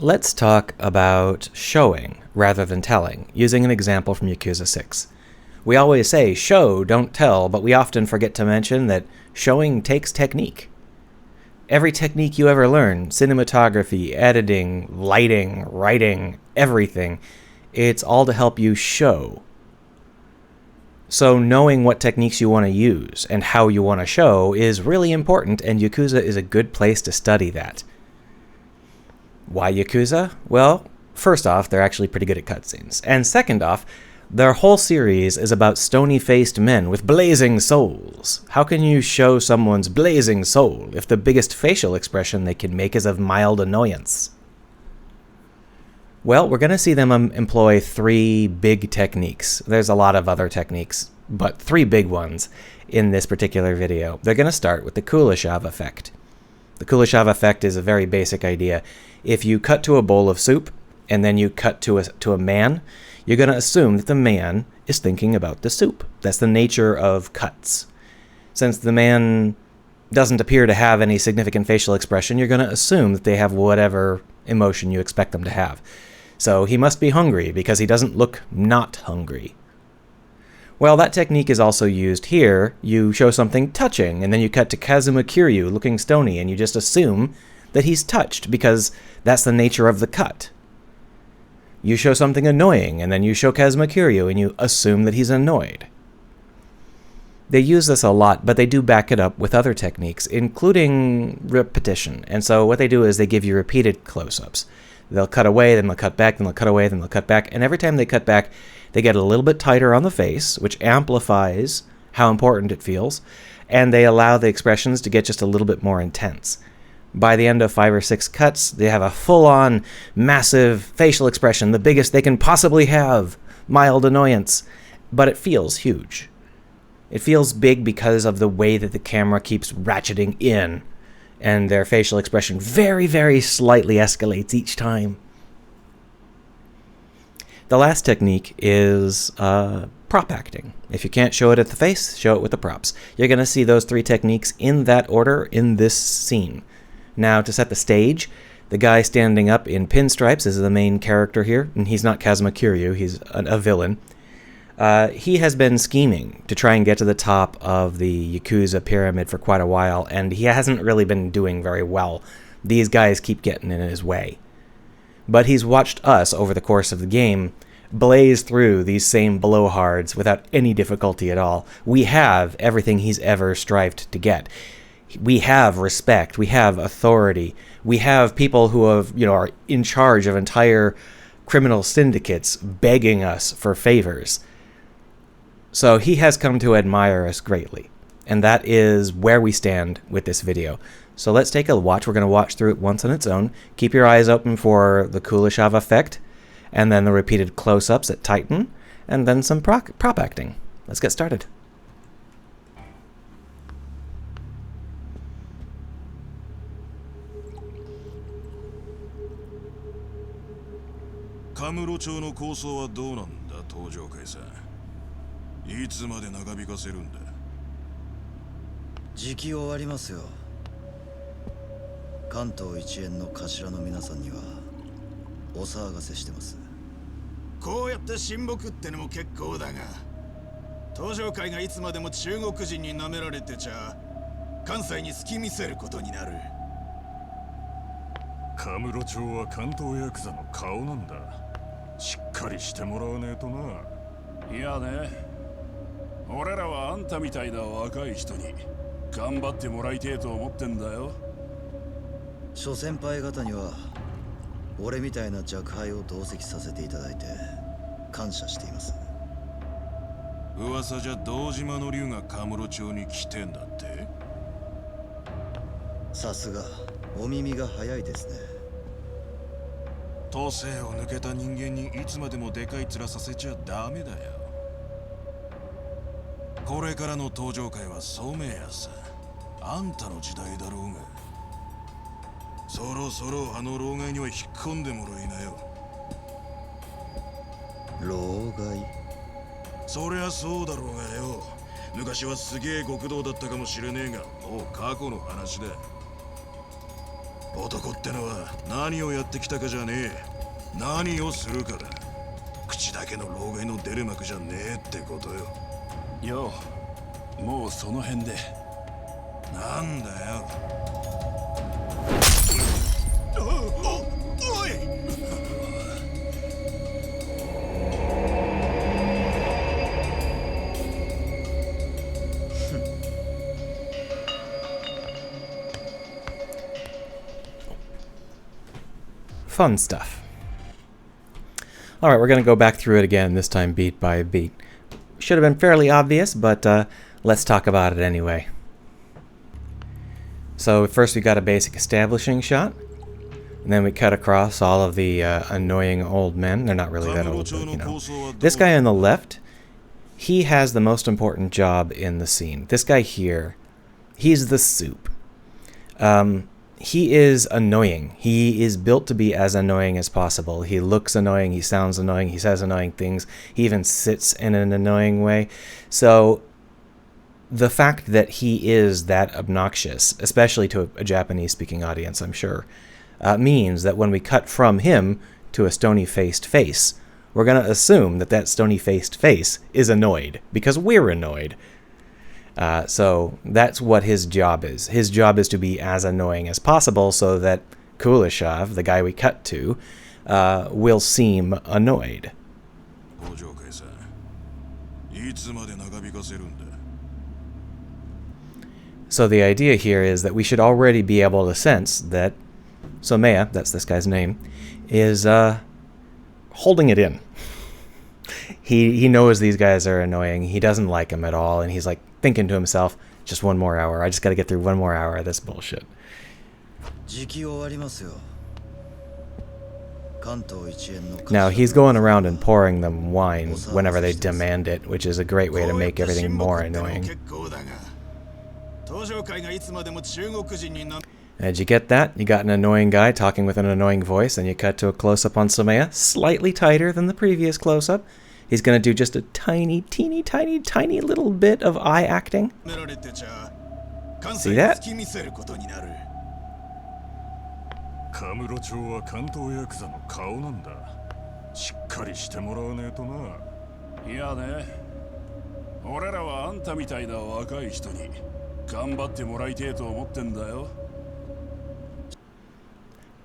Let's talk about showing rather than telling, using an example from Yakuza 6. We always say show, don't tell, but we often forget to mention that showing takes technique. Every technique you ever learn, cinematography, editing, lighting, writing, everything, it's all to help you show. So knowing what techniques you want to use and how you want to show is really important, and Yakuza is a good place to study that. Why Yakuza? Well, first off, they're actually pretty good at cutscenes. And second off, their whole series is about stony-faced men with blazing souls. How can you show someone's blazing soul if the biggest facial expression they can make is of mild annoyance? Well, we're going to see them employ three big techniques. There's a lot of other techniques, but three big ones in this particular video. They're going to start with the Kuleshov effect. The Kuleshov effect is a very basic idea. If you cut to a bowl of soup, and then you cut to a man, you're going to assume that the man is thinking about the soup. That's the nature of cuts. Since the man doesn't appear to have any significant facial expression, you're going to assume that they have whatever emotion you expect them to have. So he must be hungry because he doesn't look not hungry. Well, that technique is also used here. You show something touching, and then you cut to Kazuma Kiryu looking stony, and you just assume that he's touched because that's the nature of the cut. You show something annoying, and then you show Kazuma Kiryu, and you assume that he's annoyed. They use this a lot, but they do back it up with other techniques, including repetition. And so what they do is they give you repeated close-ups. They'll cut away, then they'll cut back, then they'll cut away, then they'll cut back, and every time they cut back, they get a little bit tighter on the face, which amplifies how important it feels, and they allow the expressions to get just a little bit more intense. By the end of 5 or 6 cuts, they have a full-on, massive facial expression, the biggest they can possibly have, mild annoyance, but it feels huge. It feels big because of the way that the camera keeps ratcheting in, and their facial expression very, very slightly escalates each time. The last technique is prop acting. If you can't show it at the face, show it with the props. You're going to see those three techniques in that order in this scene. Now, to set the stage, the guy standing up in pinstripes is the main character here, and he's not Kazuma Kiryu, he's a villain. He has been scheming to try and get to the top of the Yakuza pyramid for quite a while, and he hasn't really been doing very well. These guys keep getting in his way. But he's watched us, over the course of the game, blaze through these same blowhards without any difficulty at all. We have everything he's ever strived to get. We have respect, we have authority, we have people who are in charge of entire criminal syndicates begging us for favors. So he has come to admire us greatly, and that is where we stand with this video. So let's take a watch. We're going to watch through it once on its own. Keep your eyes open for the Kuleshov effect, and then the repeated close-ups at Titan, and then some prop acting. Let's get started. 男ってのは何をやってきたかじゃねえ。何をするかだ。口だけの老害の出る幕じゃねえってことよ。よう、もうその辺で。なんだよ。おい。Fun stuff. Alright, we're going to go back through it again, this time beat by beat. Should have been fairly obvious, but let's talk about it anyway. So first we got a basic establishing shot, and then we cut across all of the annoying old men. They're not really that old, but you know. This guy on the left, he has the most important job in the scene. This guy here, he's the soup. He is annoying. He is built to be as annoying as possible. He looks annoying, he sounds annoying, he says annoying things, he even sits in an annoying way. So the fact that he is that obnoxious, especially to a Japanese-speaking audience, I'm sure, means that when we cut from him to a stony-faced face, we're going to assume that that stony-faced face is annoyed, because we're annoyed. So that's what his job is. His job is to be as annoying as possible so that Kuleshov, the guy we cut to, will seem annoyed. So the idea here is that we should already be able to sense that Somea, that's this guy's name, is holding it in. He knows these guys are annoying. He doesn't like them at all, and he's like thinking to himself, just one more hour. I just got to get through one more hour of this bullshit. Now, he's going around and pouring them wine whenever they demand it, which is a great way to make everything more annoying. Did you get that? You got an annoying guy talking with an annoying voice, and you cut to a close-up on Somea, slightly tighter than the previous close-up. He's going to do just a tiny, teeny, tiny little bit of eye acting. See that?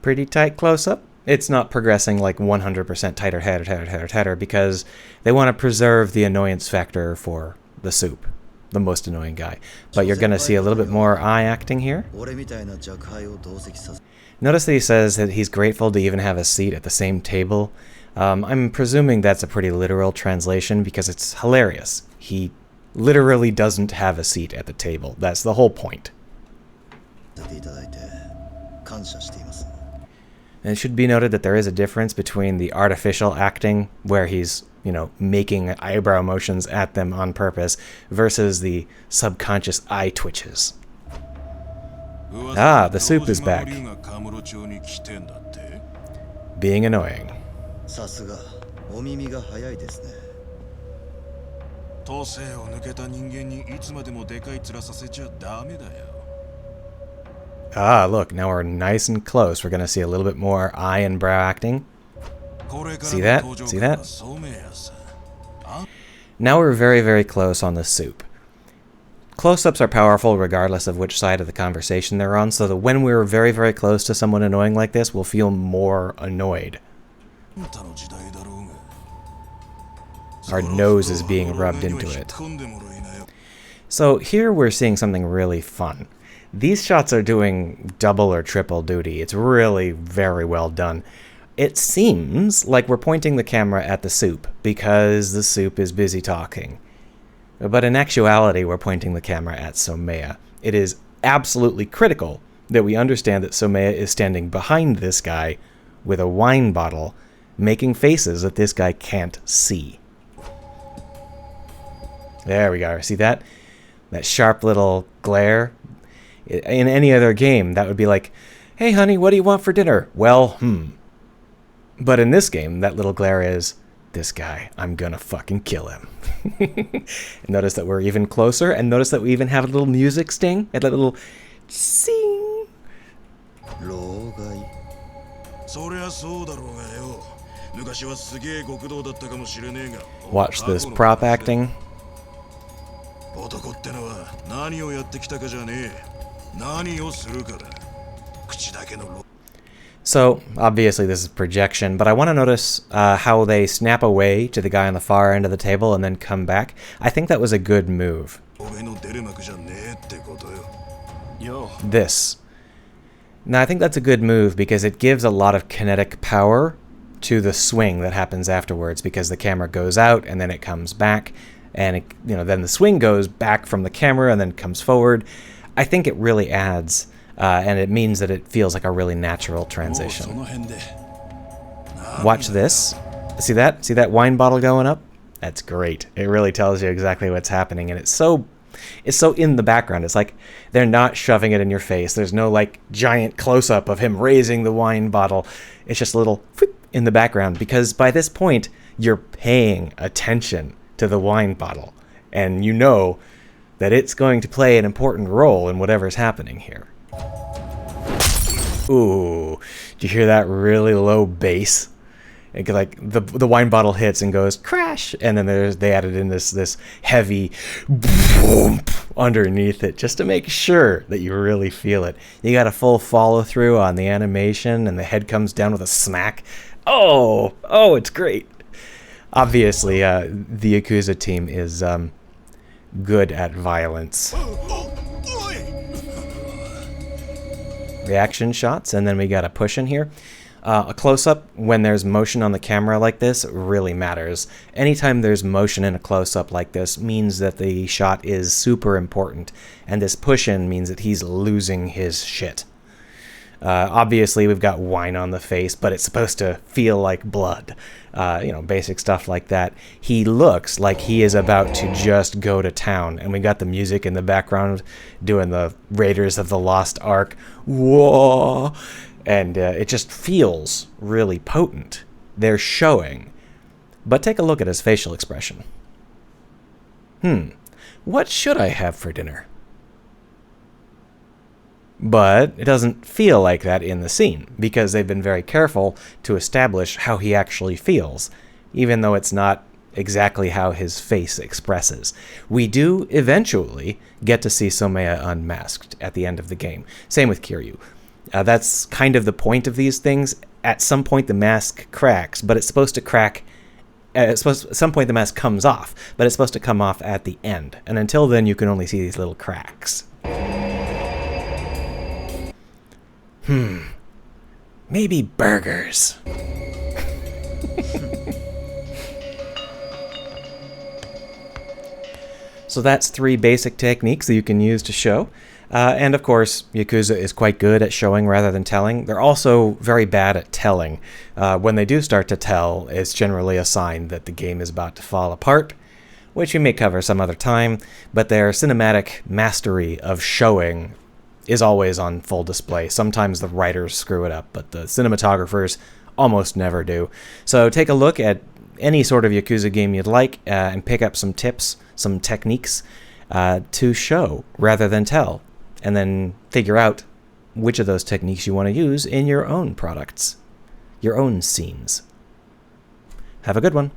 Pretty tight close-up. It's not progressing like 100% tighter, because they want to preserve the annoyance factor for the soup, the most annoying guy. But you're going to see a little bit more eye acting here. Notice that he says that he's grateful to even have a seat at the same table. I'm presuming that's a pretty literal translation because it's hilarious. He literally doesn't have a seat at the table. That's the whole point. And it should be noted that there is a difference between the artificial acting, where he's, you know, making eyebrow motions at them on purpose, versus the subconscious eye twitches. Ah, the soup is back. Being annoying. Ah, look, now we're nice and close. We're going to see a little bit more eye and brow acting. See that? See that? Now we're very, very close on the soup. Close-ups are powerful regardless of which side of the conversation they're on, so that when we're very, very close to someone annoying like this, we'll feel more annoyed. Our nose is being rubbed into it. So here we're seeing something really fun. These shots are doing double or triple duty. It's really very well done. It seems like we're pointing the camera at the soup because the soup is busy talking. But in actuality, we're pointing the camera at Somea. It is absolutely critical that we understand that Somea is standing behind this guy with a wine bottle, making faces that this guy can't see. There we go. See that? That sharp little glare? In any other game, that would be like, hey, honey, what do you want for dinner? Well, But in this game, that little glare is, this guy, I'm gonna fucking kill him. Notice that we're even closer, and notice that we even have a little music sting, and a little sing. 老害そりゃそうだろうがよ昔はすげえ極道だったかもしれねえが Watch this prop acting. 男ってのは何をやってきたかじゃねえ何をするかだ口だけの So, obviously this is projection, but I want to notice how they snap away to the guy on the far end of the table and then come back. I think that was a good move. This. Now, I think that's a good move because it gives a lot of kinetic power to the swing that happens afterwards because the camera goes out and then it comes back and it, then the swing goes back from the camera and then comes forward. I think it really adds... and it means that it feels like a really natural transition. Watch this. See that? See that wine bottle going up? That's great. It really tells you exactly what's happening, and it's so in the background. It's like they're not shoving it in your face. There's no like giant close-up of him raising the wine bottle. It's just a little in the background because by this point you're paying attention to the wine bottle, and you know that it's going to play an important role in whatever's happening here. Ooh, do you hear that really low bass? It, like the wine bottle hits and goes crash, and then they added in this heavy boom underneath it just to make sure that you really feel it. You got a full follow through on the animation, and the head comes down with a smack. Oh, it's great. Obviously, the Yakuza team is good at violence. Reaction shots, and then we got a push in here. A close-up when there's motion on the camera like this really matters. Anytime there's motion in a close-up like this means that the shot is super important, and this push-in means that he's losing his shit. Obviously, we've got wine on the face, but it's supposed to feel like blood. Basic stuff like that. He looks like he is about to just go to town, and we got the music in the background doing the Raiders of the Lost Ark. Whoa! And it just feels really potent. They're showing. But take a look at his facial expression. What should I have for dinner? But it doesn't feel like that in the scene, because they've been very careful to establish how he actually feels, even though it's not exactly how his face expresses. We do eventually get to see Somaya unmasked at the end of the game. Same with Kiryu. That's kind of the point of these things. At some point the mask cracks, but it's supposed to crack... at some point the mask comes off, but it's supposed to come off at the end. And until then you can only see these little cracks. Maybe burgers. So that's 3 basic techniques that you can use to show. And of course, Yakuza is quite good at showing rather than telling. They're also very bad at telling. When they do start to tell, it's generally a sign that the game is about to fall apart, which we may cover some other time, but their cinematic mastery of showing is always on full display. Sometimes the writers screw it up, but the cinematographers almost never do. So take a look at any sort of Yakuza game you'd like and pick up some tips, some techniques to show rather than tell, and then figure out which of those techniques you want to use in your own products, your own scenes. Have a good one.